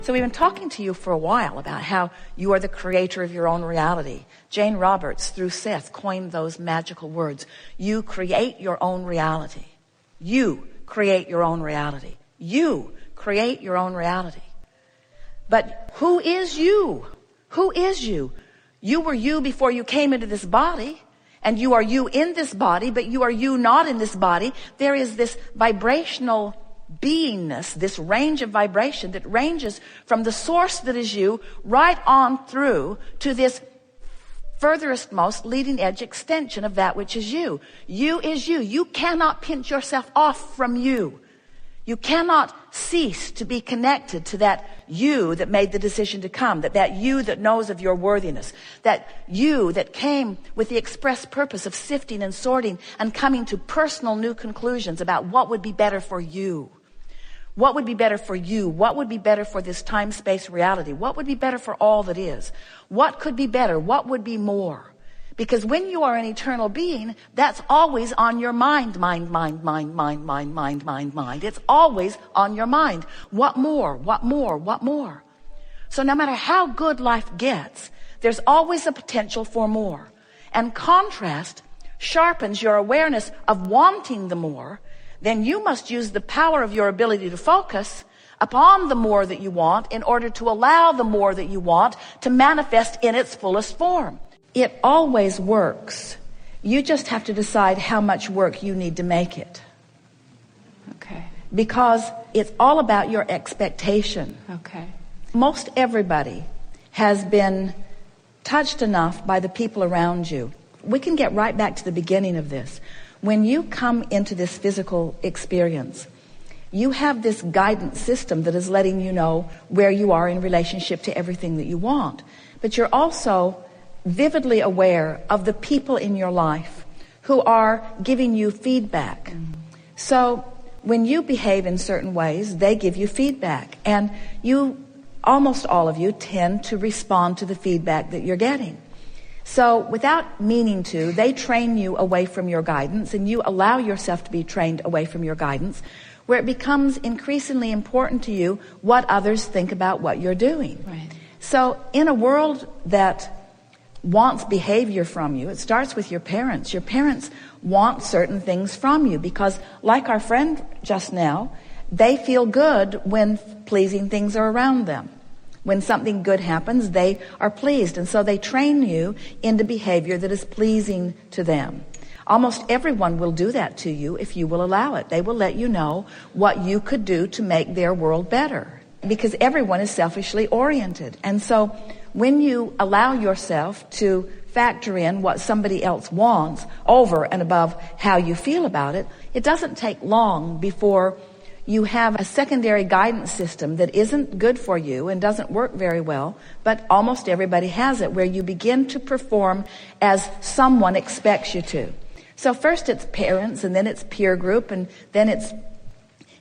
So we've been talking to you for a while about how you are the creator of your own reality. Jane Roberts, through Seth, coined those magical words. You create your own reality. You create your own reality. You create your own reality. But who is you? Who is you? You were you before you came into this body, and you are you in this body, but you are you not in this body. There is this vibrational beingness, this range of vibration that ranges from the source that is you right on through to this furthest most leading edge extension of that which is you. You is you. You cannot pinch yourself off from you. You cannot cease to be connected to that you that made the decision to come, that you that knows of your worthiness, that you that came with the express purpose of sifting and sorting and coming to personal new conclusions about what would be better for you. What would be better for you? What would be better for this time-space reality? What would be better for all that is? What could be better? What would be more? Because when you are an eternal being, that's always on your mind. It's always on your mind. What more? What more? What more? So no matter how good life gets, there's always a potential for more. And contrast sharpens your awareness of wanting the more. Then you must use the power of your ability to focus upon the more that you want in order to allow the more that you want to manifest in its fullest form. It always works. You just have to decide how much work you need to make it. Okay. Because it's all about your expectation. Okay. Most everybody has been touched enough by the people around you. We can get right back to the beginning of this. When you come into this physical experience, you have this guidance system that is letting you know where you are in relationship to everything that you want. But you're also vividly aware of the people in your life who are giving you feedback. Mm-hmm. So when you behave in certain ways, they give you feedback. And you, almost all of you, tend to respond to the feedback that you're getting. So without meaning to, they train you away from your guidance, and you allow yourself to be trained away from your guidance, where it becomes increasingly important to you what others think about what you're doing. Right. So in a world that wants behavior from you, it starts with your parents. Your parents want certain things from you because, like our friend just now, they feel good when pleasing things are around them. When something good happens, they are pleased, and so they train you into behavior that is pleasing to them. Almost everyone will do that to you if you will allow it. They will let you know what you could do to make their world better, because everyone is selfishly oriented. And so when you allow yourself to factor in what somebody else wants over and above how you feel about it, it doesn't take long before you have a secondary guidance system that isn't good for you and doesn't work very well, but almost everybody has it, where you begin to perform as someone expects you to. So first it's parents, and then it's peer group, and then it's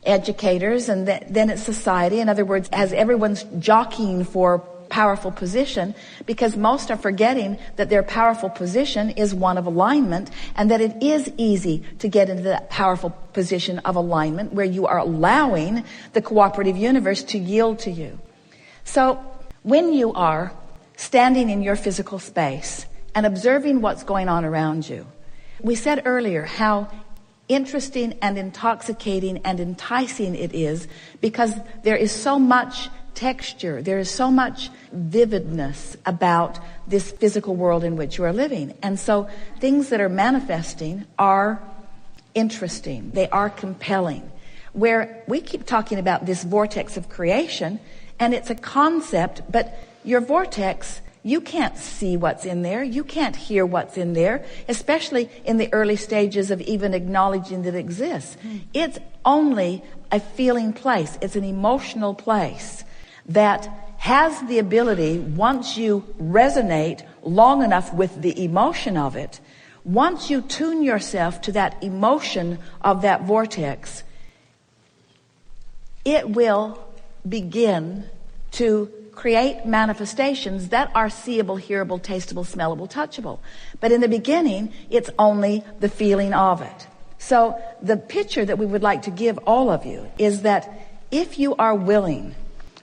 educators, and then it's society. In other words, as everyone's jockeying for powerful position, because most are forgetting that their powerful position is one of alignment, and that it is easy to get into that powerful position of alignment where you are allowing the cooperative universe to yield to you. So when you are standing in your physical space and observing what's going on around you, we said earlier how interesting and intoxicating and enticing it is, because there is so much texture, there is so much vividness about this physical world in which you are living. And so things that are manifesting are interesting, they are compelling. Where we keep talking about this vortex of creation, and it's a concept, but your vortex, you can't see what's in there, you can't hear what's in there, especially in the early stages of even acknowledging that it exists. It's only a feeling place, it's an emotional place that has the ability, once you resonate long enough with the emotion of it, once you tune yourself to that emotion of that vortex, it will begin to create manifestations that are seeable, hearable, tastable, smellable, touchable. But in the beginning, it's only the feeling of it. So the picture that we would like to give all of you is that if you are willing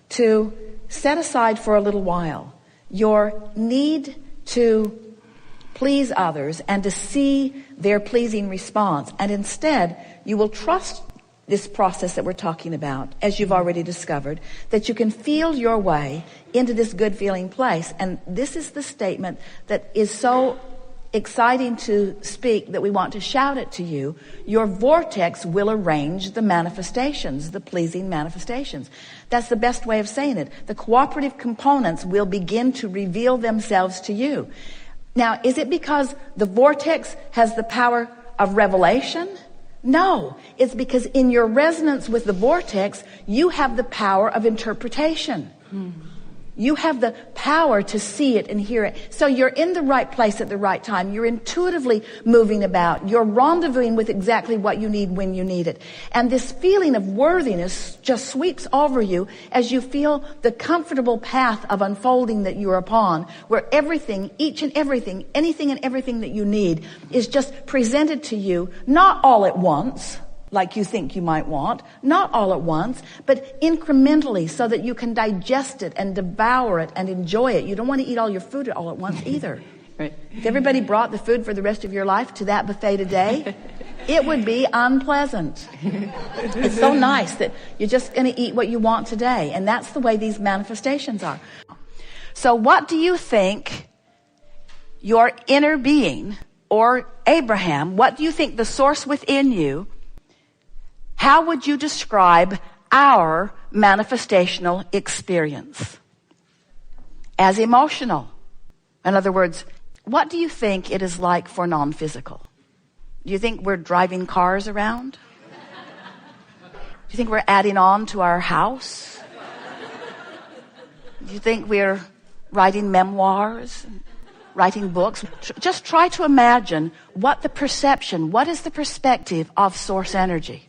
to set aside for a little while your need to please others and to see their pleasing response. And instead, you will trust this process that we're talking about, as you've already discovered, that you can feel your way into this good feeling place. And this is the statement that is so exciting to speak that we want to shout it to you. Your vortex will arrange the manifestations, the pleasing manifestations. That's the best way of saying it. The cooperative components will begin to reveal themselves to you. Now, is it because the vortex has the power of revelation? No, it's because in your resonance with the vortex, you have the power of interpretation. You have the power to see it and hear it. So you're in the right place at the right time. You're intuitively moving about. You're rendezvousing with exactly what you need when you need it. And this feeling of worthiness just sweeps over you as you feel the comfortable path of unfolding that you're upon, where everything, each and everything, anything and everything that you need is just presented to you, not all at once, like you think you might want, not all at once, but incrementally so that you can digest it and devour it and enjoy it. You don't want to eat all your food all at once either. Right. If everybody brought the food for the rest of your life to that buffet today, it would be unpleasant. It's so nice that you're just going to eat what you want today. And that's the way these manifestations are. So what do you think your inner being, or Abraham, what do you think the source within you, how would you describe our manifestational experience? As emotional. In other words, what do you think it is like for non-physical? Do you think we're driving cars around? Do you think we're adding on to our house? Do you think we're writing memoirs, writing books? Just try to imagine what the perception, what is the perspective of source energy.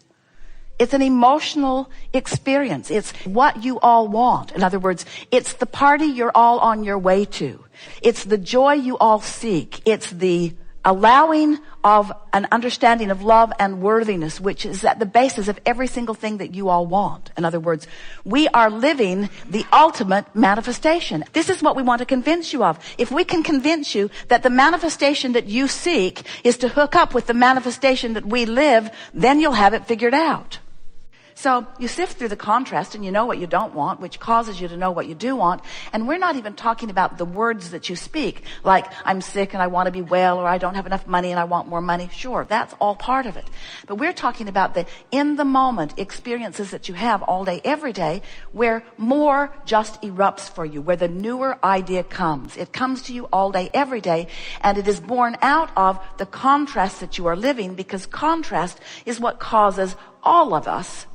It's an emotional experience. It's what you all want. In other words, it's the party you're all on your way to. It's the joy you all seek. It's the allowing of an understanding of love and worthiness, which is at the basis of every single thing that you all want. In other words, we are living the ultimate manifestation. This is what we want to convince you of. If we can convince you that the manifestation that you seek is to hook up with the manifestation that we live, then you'll have it figured out. So you sift through the contrast and you know what you don't want, which causes you to know what you do want. And we're not even talking about the words that you speak, like I'm sick and I want to be well, or I don't have enough money and I want more money. Sure, that's all part of it. But we're talking about the in-the-moment experiences that you have all day, every day, where more just erupts for you, where the newer idea comes. It comes to you all day, every day, and it is born out of the contrast that you are living, because contrast is what causes all of us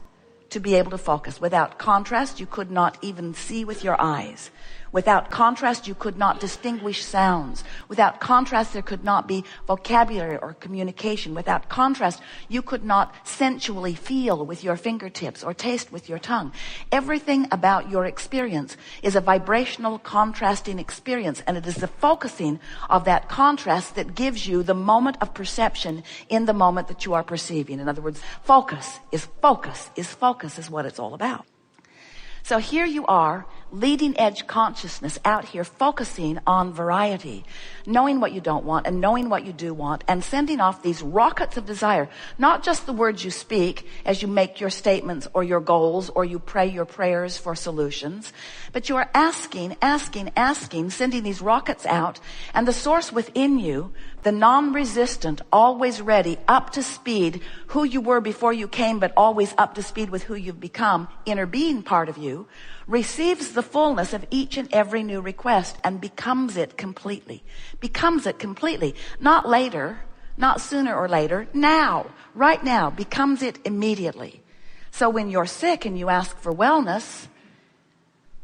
to be able to focus. Without contrast, you could not even see with your eyes. Without contrast, you could not distinguish sounds. Without contrast, there could not be vocabulary or communication. Without contrast, you could not sensually feel with your fingertips or taste with your tongue. Everything about your experience is a vibrational contrasting experience, and it is the focusing of that contrast that gives you the moment of perception in the moment that you are perceiving. In other words, focus is what it's all about. So here you are, leading edge consciousness out here, focusing on variety, knowing what you don't want and knowing what you do want, and sending off these rockets of desire. Not just the words you speak as you make your statements or your goals or you pray your prayers for solutions, but you are asking, sending these rockets out, and the source within you, the non-resistant, always ready, up to speed, who you were before you came, but always up to speed with who you've become, inner being part of you, receives the fullness of each and every new request and becomes it completely. Not later, not sooner or later, now, right now, becomes it immediately. So when you're sick and you ask for wellness,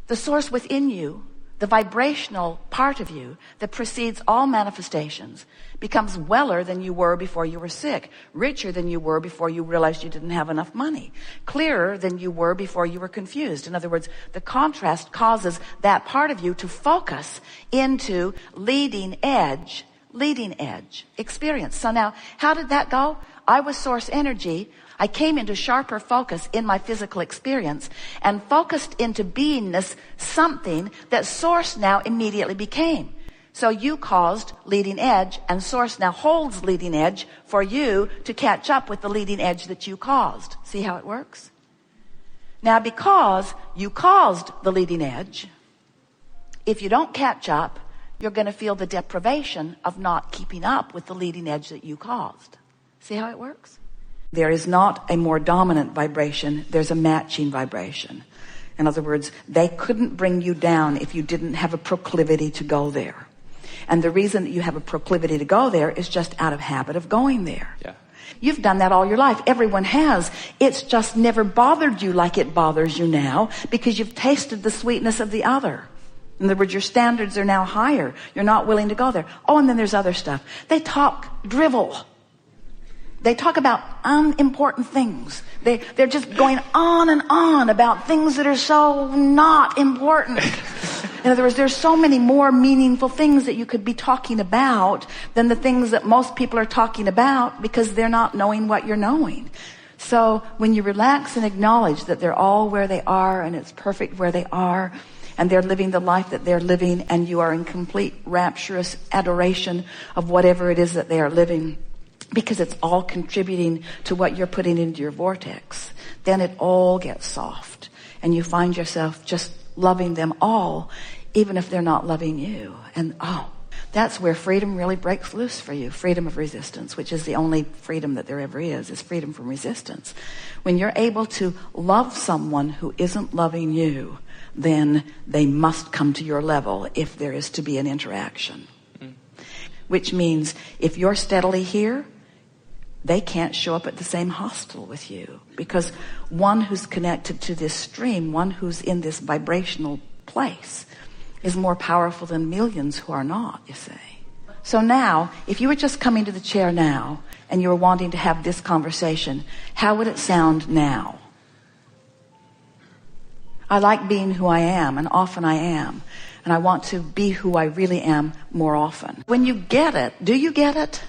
the source within you, the vibrational part of you that precedes all manifestations, becomes weller than you were before you were sick, richer than you were before you realized you didn't have enough money, clearer than you were before you were confused. In other words, the contrast causes that part of you to focus into leading edge leading edge experience. So now, how did that go? I was source energy. I came into sharper focus in my physical experience and focused into beingness something that source now immediately became. So you caused leading edge, and source now holds leading edge for you to catch up with the leading edge that you caused. See how it works? Now, because you caused the leading edge, if you don't catch up, you're going to feel the deprivation of not keeping up with the leading edge that you caused. See how it works? There is not a more dominant vibration. There's a matching vibration. In other words, they couldn't bring you down if you didn't have a proclivity to go there. And the reason that you have a proclivity to go there is just out of habit of going there. Yeah. You've done that all your life. Everyone has. It's just never bothered you like it bothers you now because you've tasted the sweetness of the other. In other words, your standards are now higher. You're not willing to go there. Oh, and then there's other stuff. They talk drivel. They talk about unimportant things. They're just going on and on about things that are so not important. In other words, there's so many more meaningful things that you could be talking about than the things that most people are talking about because they're not knowing what you're knowing. So when you relax and acknowledge that they're all where they are and it's perfect where they are, and they're living the life that they're living, and you are in complete rapturous adoration of whatever it is that they are living, because it's all contributing to what you're putting into your vortex, then it all gets soft. And you find yourself just loving them all, even if they're not loving you. And that's where freedom really breaks loose for you. Freedom of resistance, which is the only freedom that there ever is freedom from resistance. When you're able to love someone who isn't loving you, then they must come to your level if there is to be an interaction. Which means if you're steadily here, they can't show up at the same hospital with you, because one who's connected to this stream, one who's in this vibrational place, is more powerful than millions who are not, you see. So now, if you were just coming to the chair now and you were wanting to have this conversation, how would it sound now? I like being who I am, and often I am. And I want to be who I really am more often. When you get it, do you get it?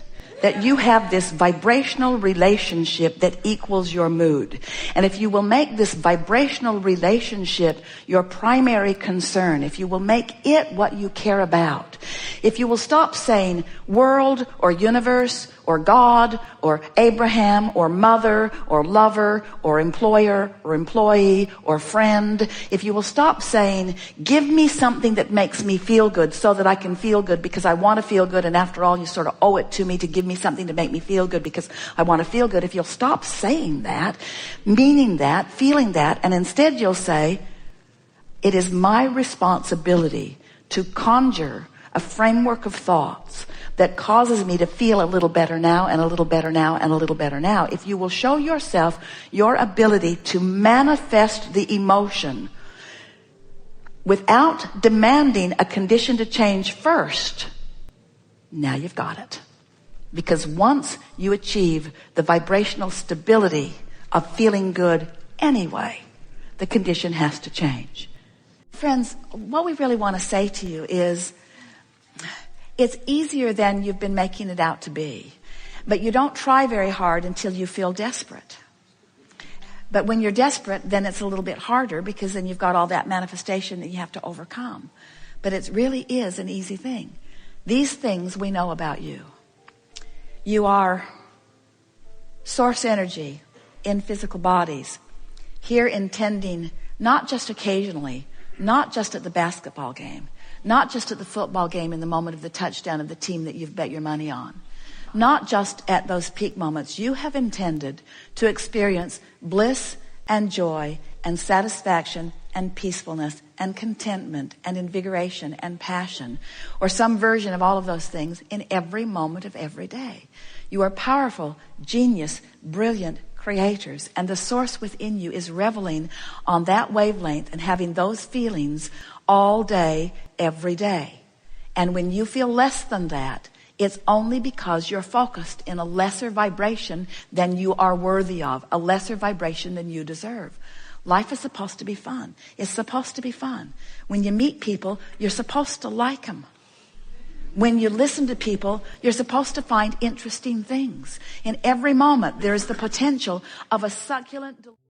That you have this vibrational relationship that equals your mood. And if you will make this vibrational relationship your primary concern, if you will make it what you care about, if you will stop saying world or universe or God or Abraham or mother or lover or employer or employee or friend, if you will stop saying give me something that makes me feel good so that I can feel good because I want to feel good, and after all you sort of owe it to me to give me something to make me feel good because I want to feel good. If you'll stop saying that, meaning that, feeling that, and instead you'll say it is my responsibility to conjure a framework of thoughts that causes me to feel a little better now and a little better now and a little better now. If you will show yourself your ability to manifest the emotion without demanding a condition to change first, now you've got it. Because once you achieve the vibrational stability of feeling good anyway, the condition has to change. Friends, what we really want to say to you is it's easier than you've been making it out to be. But you don't try very hard until you feel desperate. But when you're desperate, then it's a little bit harder because then you've got all that manifestation that you have to overcome. But it really is an easy thing. These things we know about you. You are source energy in physical bodies, here intending not just occasionally, not just at the basketball game, not just at the football game in the moment of the touchdown of the team that you've bet your money on, not just at those peak moments. You have intended to experience bliss and joy and satisfaction and peacefulness and contentment and invigoration and passion, or some version of all of those things in every moment of every day. You are powerful, genius, brilliant creators, and the source within you is reveling on that wavelength and having those feelings all day, every day. And when you feel less than that, it's only because you're focused in a lesser vibration than you are worthy of, a lesser vibration than you deserve. Life is supposed to be fun. It's supposed to be fun. When you meet people, you're supposed to like them. When you listen to people, you're supposed to find interesting things. In every moment, there is the potential of a succulent